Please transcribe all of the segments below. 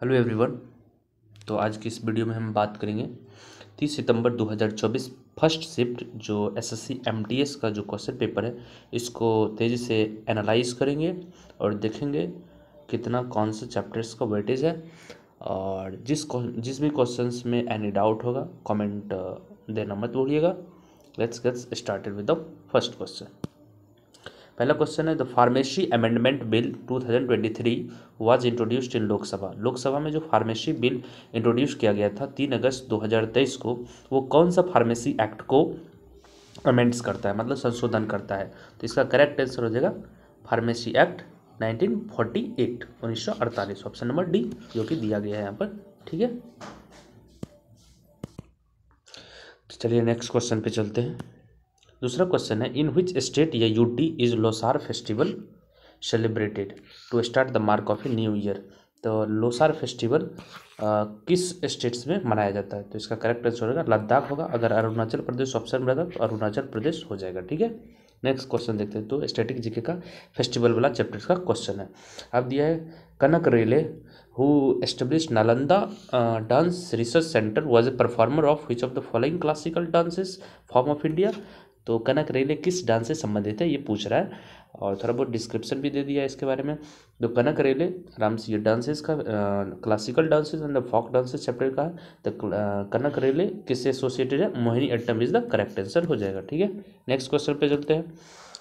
Hello everyone. तो आज की इस वीडियो में हम बात करेंगे 30 सितंबर 2024 फर्स्ट शिफ्ट जो एसएससी एमटीएस का जो क्वेश्चन पेपर है इसको तेज़ी से एनालाइज करेंगे और देखेंगे कितना कौन से चैप्टर्स का वेटेज है। और जिस भी क्वेश्चंस में एनी डाउट होगा कमेंट देना मत भूलिएगा। Let's get started with the first question. पहला क्वेश्चन है the pharmacy amendment bill 2023 was introduced in Lok Sabha. Lok Sabha में जो फार्मेसी बिल इंट्रोड्यूस किया गया था 3 अगस्त 2023 को, वो कौन सा फार्मेसी एक्ट को अमेंड्स करता है, मतलब संशोधन करता है। तो इसका करेक्ट आंसर हो जाएगा pharmacy act 1948 option number D जो कि दिया गया है यहाँ पर। ठीक है, तो चलिए नेक्स्ट क्वेश्चन पे चलते हैं। दूसरा क्वेश्चन है इन विच स्टेट या UT is Losar festival celebrated to start the mark of a new year. तो लोसार फेस्टिवल किस स्टेट्स में मनाया जाता है। तो इसका करेक्ट आंसर होगा लद्दाख होगा। अगर अरुणाचल प्रदेश ऑप्शन में रहता तो अरुणाचल प्रदेश हो जाएगा। ठीक है, नेक्स्ट क्वेश्चन देखते हैं। तो स्टैटिक जीके का फेस्टिवल वाला चैप्टर का क्वेश्चन है। अब दिया है Kanak Rele who establish Nalanda dance research center was a performer of which of the following classical dances form of India. तो कनक रेले किस डांस से संबंधित है ये पूछ रहा है और थोड़ा बहुत डिस्क्रिप्शन भी दे दिया है इसके बारे में। तो कनक रेले आराम से ये डांसेस का classical dances and folk dances chapter का है। तो कनक रेले किससे एसोसिएटेड है, Mohiniyattam is the correct answer हो जाएगा। ठीक है, नेक्स्ट क्वेश्चन पे चलते हैं।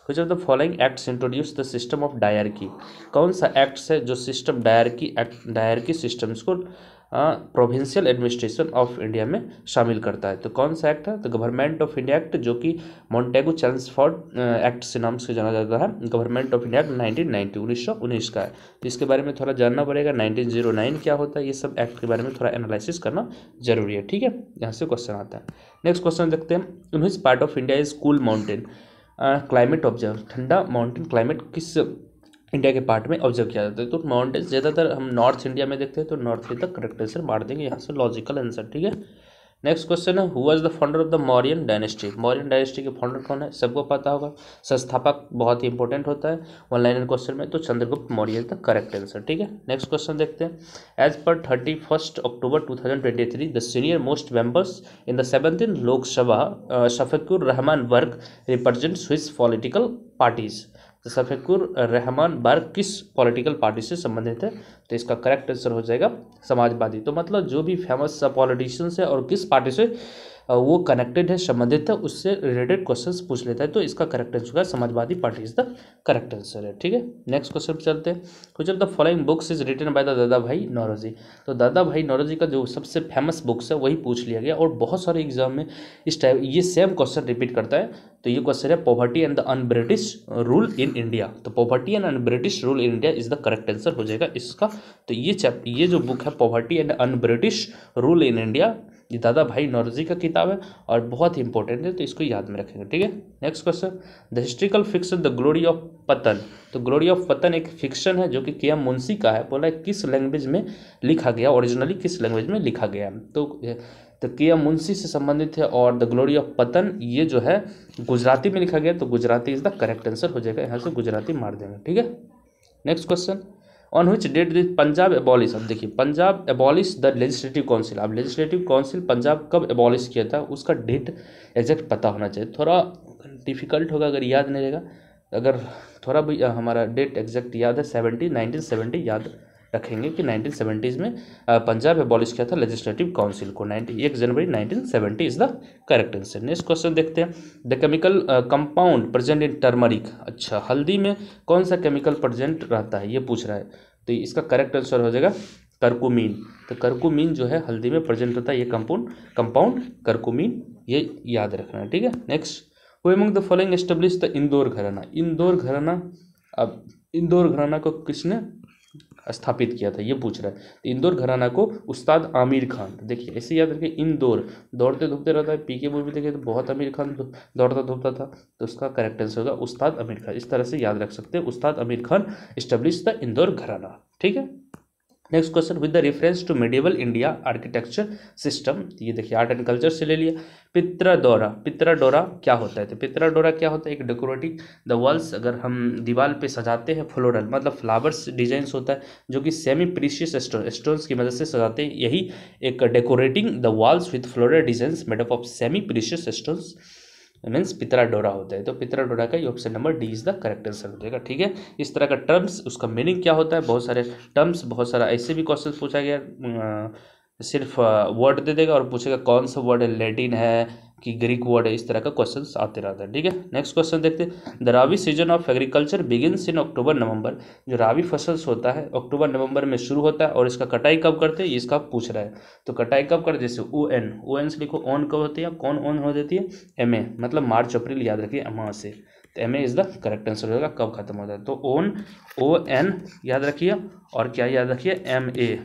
Which of the following acts introduce the system of dyarchy. कौन सा एक्ट्स है जो सिस्टम डायरकी सिस्टम्स को प्रोविंशियल एडमिनिस्ट्रेशन ऑफ इंडिया में शामिल करता है। तो कौन सा एक्ट है, तो गवर्नमेंट ऑफ इंडिया एक्ट जो कि मॉन्टेगू चैम्सफोर्ड एक्ट से नाम से जाना जाता है। गवर्नमेंट ऑफ इंडिया एक्ट 1919 का है। तो इसके बारे में थोड़ा जानना पड़ेगा 1909 क्या होता है, ये सब एक्ट के बारे में थोड़ा एनालिसिस करना जरूरी है। ठीक है, यहाँ से क्वेश्चन आता है। नेक्स्ट क्वेश्चन देखते हैं in which part of India is cool mountain climate observe. ठंडा माउंटेन क्लाइमेट किस इंडिया के पार्ट में ऑब्जर्व किया जाता है। तो माउंटेन ज़्यादातर हम नॉर्थ इंडिया में देखते हैं, तो नॉर्थ इंडिया तक करेक्ट आंसर मार देंगे यहाँ से, लॉजिकल आंसर। ठीक है, नेक्स्ट क्वेश्चन है who was the founder of the Mauryan dynasty. Mauryan dynasty के फाउंडर कौन है, सबको पता होगा। संस्थापक बहुत ही इंपॉर्टेंट होता है वन लाइनर क्वेश्चन में, तो Chandragupta Maurya the correct answer. ठीक है, नेक्स्ट क्वेश्चन देखते हैं। As per 31 October 2023 the senior most members in the 17th Lok Sabha Shafiqur Rahman Barq represents which political parties. तो शफीकुर रहमान वर्क किस पॉलिटिकल पार्टी से संबंधित है। तो इसका करेक्ट आंसर हो जाएगा समाजवादी। तो मतलब जो भी फेमस पॉलिटिशियंस है और किस पार्टी से वो कनेक्टेड है, संबंधित है, उससे रिलेटेड क्वेश्चंस पूछ लेता है। तो इसका करेक्ट आंसर है Samajwadi party is the correct answer है। ठीक है, नेक्स्ट क्वेश्चन पे चलते हैं। Which of the following books is written by the Dadabhai Naoroji. तो दादा भाई नौरोजी का जो सबसे फेमस बुक्स है वही पूछ लिया गया और बहुत सारे एग्जाम में इस टाइप ये सेम क्वेश्चन रिपीट करता है। तो ये क्वेश्चन है poverty and the un British rule in India. तो poverty and un British rule in India is the correct answer हो जाएगा इसका। तो ये जो बुक है poverty and un British rule in India, ये दादा भाई नौरोजी का किताब है और बहुत ही इंपॉर्टेंट है, तो इसको याद में रखेंगे। ठीक है, next question the historical fiction the glory of पतन। तो ग्लोरी ऑफ पतन एक फिक्शन है जो कि के एम मुंशी का है। बोला है किस लैंग्वेज में लिखा गया, ओरिजिनली किस लैंग्वेज में लिखा गया। तो के एम मुंशी से संबंधित है और द ग्लोरी ऑफ पतन ये जो है गुजराती में लिखा गया। तो Gujarati is the correct answer हो जाएगा, यहाँ से गुजराती मार देंगे। ठीक है, next question on which date this Punjab abolish. अब देखिए Punjab abolish the legislative council. अब लेजिस्लेटिव काउंसिल पंजाब कब एबॉलिश किया था उसका डेट एग्जैक्ट पता होना चाहिए। थोड़ा डिफिकल्ट होगा अगर याद नहीं रहेगा। अगर थोड़ा भी हमारा डेट एग्जैक्ट याद है 1970 याद रखेंगे कि 1970s में पंजाब एबॉलिश किया था लेजिस्लेटिव काउंसिल को। 1 जनवरी 1970 is the correct answer. Next question देखते हैं the chemical compound present in turmeric. अच्छा, हल्दी में कौन सा केमिकल प्रेजेंट रहता है ये पूछ रहा है। तो इसका करेक्ट आंसर हो जाएगा करकुमीन। तो करकुमीन जो है हल्दी में प्रेजेंट होता है, ये कंपाउंड करकुमीन, ये याद रखना है। ठीक है, next who among the following establish the Indore घराना। इंदौर घराना, अब इंदौर घराना को किसने स्थापित किया था ये पूछ रहा है। तो इंदौर घराना को उस्ताद आमिर खान। तो देखिए ऐसे याद रखिए इंदौर दौड़ते धूपते रहता है। पीके मूवी देखिए तो बहुत आमिर खान दौड़ता धूपता था, तो उसका करेक्ट आंसर होगा उस्ताद आमिर खान। इस तरह से याद रख सकते हैं, उस्ताद आमिर खान एस्टेब्लिश द इंदौर घराना। ठीक है, next question, with the reference to medieval India architecture system, ये देखिए आर्ट एंड कल्चर से ले लिया। पित्राडोरा, पित्राडोरा क्या होता है? तो पित्राडोरा क्या होता है? एक डेकोरेटिव द वॉल्स, अगर हम दीवार पे सजाते हैं फ्लोरल मतलब फ्लावर्स डिजाइंस होता है जो कि सेमी प्रीशियस स्टोन्स की मदद से सजाते हैं, यही एक decorating the walls with floral designs made up of semi precious stones means pietra dura होता है। तो पित्राडोरा का ये option number D is the correct answer हो जाएगा। ठीक है, इस तरह का टर्म्स, उसका मीनिंग क्या होता है, बहुत सारे टर्म्स, बहुत सारा ऐसे भी क्वेश्चन पूछा गया, सिर्फ वर्ड दे देगा और पूछेगा कौन सा वर्ड है, लैटिन है कि ग्रीक वर्ड है, इस तरह का क्वेश्चंस आते रहता है। ठीक है, नेक्स्ट क्वेश्चन देखते हैं। The rabi season of agriculture begins in October November, जो राबी फसल होता है अक्टूबर नवंबर में शुरू होता है और इसका कटाई कब करते हैं, इसका पूछ रहा है। तो कटाई कब करते, जैसे ओ एन से लिखो, ऑन कब होती है, कौन ऑन हो जाती है, एम ए, मतलब मार्च अप्रैल, याद रखिए अमा से, तो M A is the correct answer होगा। कब खत्म होता है, तो ओन ओ एन याद रखिए, और क्या याद रखिए, एम ए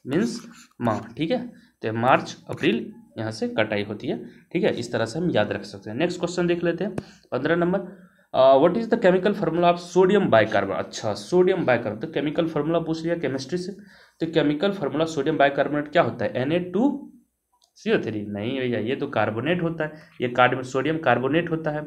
मीन्स माह। ठीक है, तो मार्च अप्रैल यहाँ से कटाई होती है। ठीक है, इस तरह से हम याद रख सकते हैं। नेक्स्ट क्वेश्चन देख लेते हैं 15 number, what is the chemical formula of sodium bicarbonate. अच्छा, सोडियम बाइकार्बोनेट, तो केमिकल फार्मूला पूछ लिया केमिस्ट्री से, तो केमिकल फार्मूला सोडियम बाइकार्बोनेट क्या होता है, Na2CO3, नहीं भैया ये तो कार्बोनेट होता है, ये सोडियम कार्बोनेट होता है,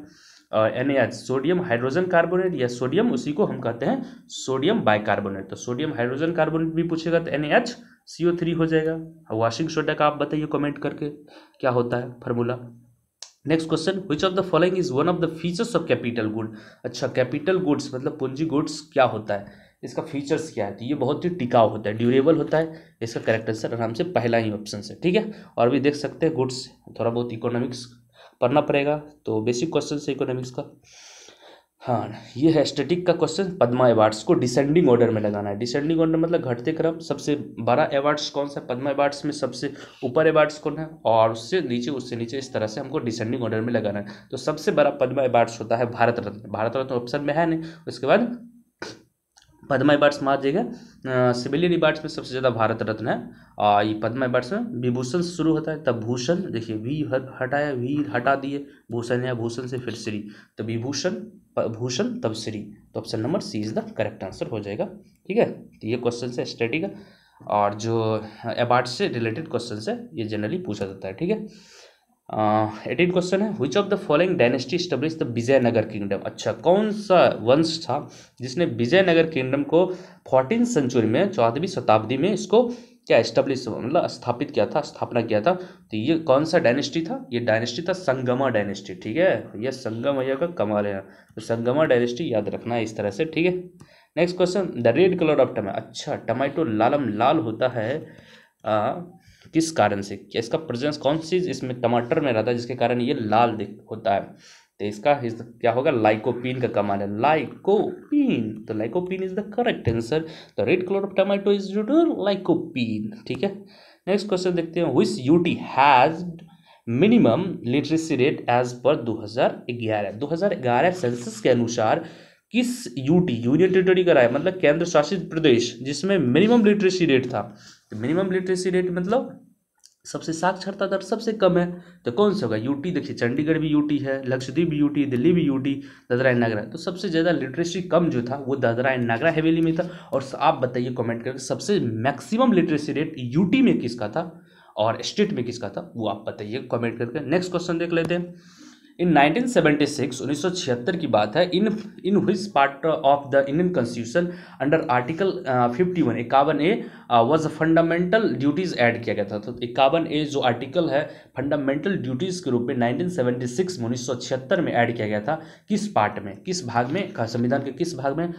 NaH सोडियम हाइड्रोजन कार्बोनेट, या सोडियम उसी को हम कहते हैं सोडियम बाइकार्बोनेट। तो सोडियम हाइड्रोजन कार्बोनेट भी पूछेगा तो NaHCO3 हो जाएगा। वॉशिंग सोडा का आप बताइए कमेंट करके क्या होता है formula. Next question, which of the following is one of the features of capital good. अच्छा, कैपिटल गुड्स मतलब पूंजी गुड्स क्या होता है, इसका फीचर्स क्या है, तो ये बहुत ही टिकाऊ होता है, ड्यूरेबल होता है। इसका करेक्ट आंसर आराम से पहला ही ऑप्शन है। ठीक है, और भी देख सकते हैं गुड्स, थोड़ा बहुत इकोनॉमिक्स पढ़ना पड़ेगा, तो बेसिक क्वेश्चन है इकोनॉमिक्स का। हाँ, ये है स्टैटिक का क्वेश्चन, पद्मा अवार्ड्स को डिसेंडिंग ऑर्डर में लगाना है। डिसेंडिंग ऑर्डर मतलब घटते क्रम, सबसे बड़ा अवार्ड्स कौन सा है, पद्मा अवार्ड्स में सबसे ऊपर अवार्ड्स कौन है, और उससे नीचे, इस तरह से हमको डिसेंडिंग ऑर्डर में लगाना है। तो सबसे बड़ा पद्मा अवार्ड्स होता है भारत रत्न, भारत रत्न ऑप्शन में है नहीं, उसके बाद पद्मा अवार्ड्स में आ जाएगा। सिविलियन अवार्ड्स में सबसे ज़्यादा भारत रत्न है, और ये पद्मा अवार्ड्स में विभूषण से शुरू होता है, तब भूषण, देखिए वी हटाया, वी हटा दिए, भूषण या भूषण से फिर श्री, तो विभूषण भूषण तब श्री, तो option number C is the correct answer हो जाएगा। ठीक है, तो ये क्वेश्चन है स्टडी का, और जो अवार्ड से रिलेटेड क्वेश्चन है ये जनरली पूछा जाता है। ठीक है, 18 क्वेश्चन है, which of the following dynasty establish the Vijayanagar kingdom. अच्छा, कौन सा वंश था जिसने विजयनगर किंगडम को 14वीं सेंचुरी में, 14वीं शताब्दी में इसको क्या एस्टेब्लिश मतलब स्थापित किया था, स्थापना किया था। तो ये कौन सा डायनेस्टी था, ये डायनेस्टी था संगमा डायनेस्टी। ठीक है, ये संगम भैया का कमाल है, तो संगमा डायनेस्टी याद रखना है इस तरह से। ठीक है, next question, the red colour of tomato. अच्छा, टमाटो लाल होता है किस कारण से, क्या इसका प्रेजेंस कौन सी चीज इसमें टमाटर में रहता है जिसके कारण ये लाल होता है, तो इसका क्या होगा, लाइकोपीन का कमाल है, लाइकोपीन, तो lycopene is the correct answer. The red colour of tomato is due to lycopene. ठीक है, नेक्स्ट क्वेश्चन देखते हैं, which UT has minimum literacy rate as per 2011 census के अनुसार किस यूटी, यूनियन टेरिटरी का रहा है मतलब केंद्र शासित प्रदेश, जिसमें मिनिमम लिटरेसी रेट था। तो मिनिमम लिटरेसी रेट मतलब सबसे साक्षरता दर सबसे कम है, तो कौन सा होगा, यूटी। देखिए चंडीगढ़ भी यूटी है, लक्षद्वीप भी यूटी, दिल्ली भी यूटी, दादरा एंड नगरा, तो सबसे ज़्यादा लिटरेसी कम जो था वो दादरा एंड नगरा हवेली में था। और आप बताइए कमेंट करके सबसे मैक्सिमम लिटरेसी रेट यूटी में किसका था और स्टेट में किसका था, वो आप बताइए कमेंट करके। नेक्स्ट क्वेश्चन देख लेते हैं, इन 1976 की बात है, in which part of the Indian constitution under article 51 51A was fundamental duties add किया गया था। तो 51A जो आर्टिकल है फंडामेंटल ड्यूटीज के रूप में 1976 में ऐड किया गया था, किस पार्ट में, किस भाग में, संविधान के किस भाग में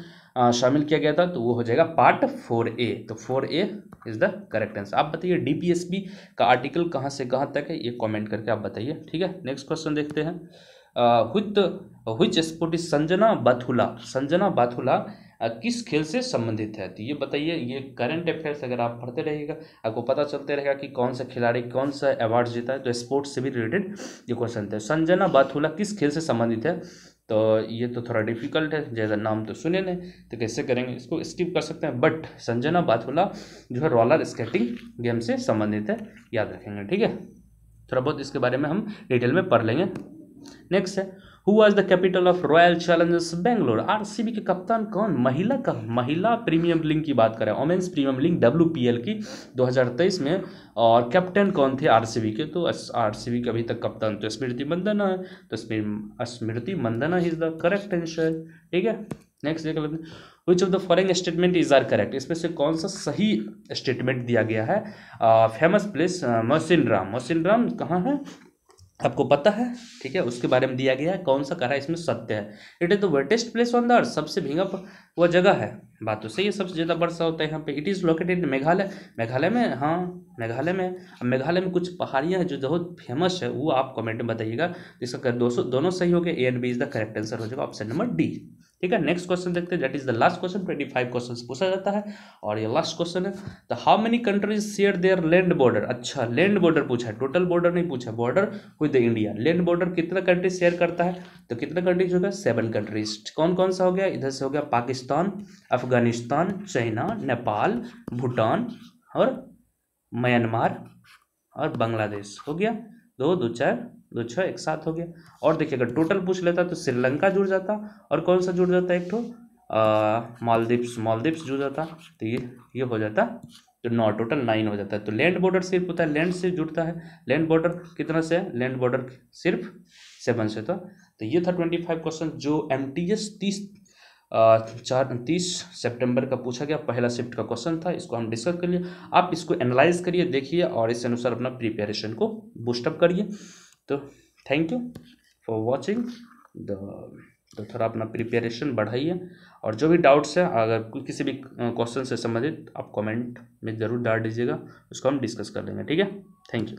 शामिल किया गया था, तो वो हो जाएगा पार्ट 4A। तो 4A is the correct answer. आप बताइए DPSP का आर्टिकल कहाँ से कहाँ तक है, ये कमेंट करके आप बताइए। ठीक है, नेक्स्ट क्वेश्चन देखते हैं, व्हिच स्पोर्ट इज संजना बाथुला किस खेल से संबंधित है, तो ये बताइए। ये करंट अफेयर्स अगर आप पढ़ते रहिएगा आपको पता चलते रहेगा कि कौन सा खिलाड़ी कौन सा अवार्ड जीता है, तो स्पोर्ट्स से भी रिलेटेड ये क्वेश्चन थे। संजना बाथुला किस खेल से संबंधित है, तो ये तो थोड़ा डिफिकल्ट है, जैसा नाम तो सुने नहीं, तो कैसे करेंगे, इसको स्किप कर सकते हैं। बट संजना बाथुला जो है रोलर स्केटिंग गेम से संबंधित है, याद रखेंगे। ठीक है, थोड़ा बहुत इसके बारे में हम डिटेल में पढ़ लेंगे। नेक्स्ट है, who was the capital of royal Challengers Bangalore? RCB के कप्तान कौन? महिला प्रीमियम लीग की बात करें, वोमेन्स प्रीमियम लीग WPL की 2023 में, और कैप्टन कौन थे आरसीबी के? तो आरसीबी के अभी तक कप्तान तो स्मृति मंदाना है, तो Smriti Mandhana is the correct answer. ठीक है, नेक्स्ट देख लेते हैं। Which of the following statement is are correct? इसमें से कौन सा सही स्टेटमेंट दिया गया है? फेमस प्लेस मौसिनराम कहाँ है आपको पता है? ठीक है, उसके बारे में दिया गया है, कौन सा कह रहा है इसमें सत्य है? It is the wettest place on the earth, सबसे भीगा वह जगह है। बात तो सही है, सबसे ज़्यादा वर्षा होता है यहाँ पे। It is located in Meghalaya में। हाँ, मेघालय में। अब मेघालय में कुछ पहाड़ियाँ हैं जो बहुत फेमस है, वो आप कमेंट में बताइएगा। इसका दोनों सही हो गया, A and B is the correct answer हो जाएगा ऑप्शन नंबर D। ठीक है, नेक्स्ट क्वेश्चन देखते हैं, that is the last question. 25 question पूछा जाता है और ये लास्ट क्वेश्चन है। The how many countries share their land border? अच्छा, लैंड बॉर्डर पूछा है, टोटल बॉर्डर नहीं पूछा, border with India. Land border कितना कंट्री शेयर करता है? तो कितना कंट्रीज होगा? 7 कंट्रीज। कौन कौन सा हो गया? इधर से हो गया पाकिस्तान, अफगानिस्तान, चाइना, नेपाल, भूटान और म्यांमार और बांग्लादेश। हो गया 2 2 4 2 6 एक साथ हो गया। और देखिए, अगर टोटल पूछ लेता तो श्रीलंका जुड़ जाता, और कौन सा जुड़ जाता? एक तो मालदीव्स जुड़ जाता, तो ये हो जाता, तो 9, टोटल 9 हो जाता है। तो लैंड बॉर्डर सिर्फ होता है, लैंड से जुड़ता है। लैंड बॉर्डर कितना से है? लैंड बॉर्डर सिर्फ 7 से था। तो ये था 25 क्वेश्चन जो MTS 30 सितंबर का पूछा गया, पहला शिफ्ट का क्वेश्चन था। इसको हम डिस्कस करिए, आप इसको एनालाइज करिए, देखिए और इस अनुसार अपना प्रिपरेशन को बूस्टअप करिए। तो थैंक यू फॉर वॉचिंग तो थोड़ा अपना प्रिपरेशन बढ़ाइए, और जो भी डाउट्स है, अगर किसी भी क्वेश्चन से संबंधित आप कमेंट में ज़रूर डाल दीजिएगा, उसको हम डिस्कस कर लेंगे। ठीक है, थैंक यू।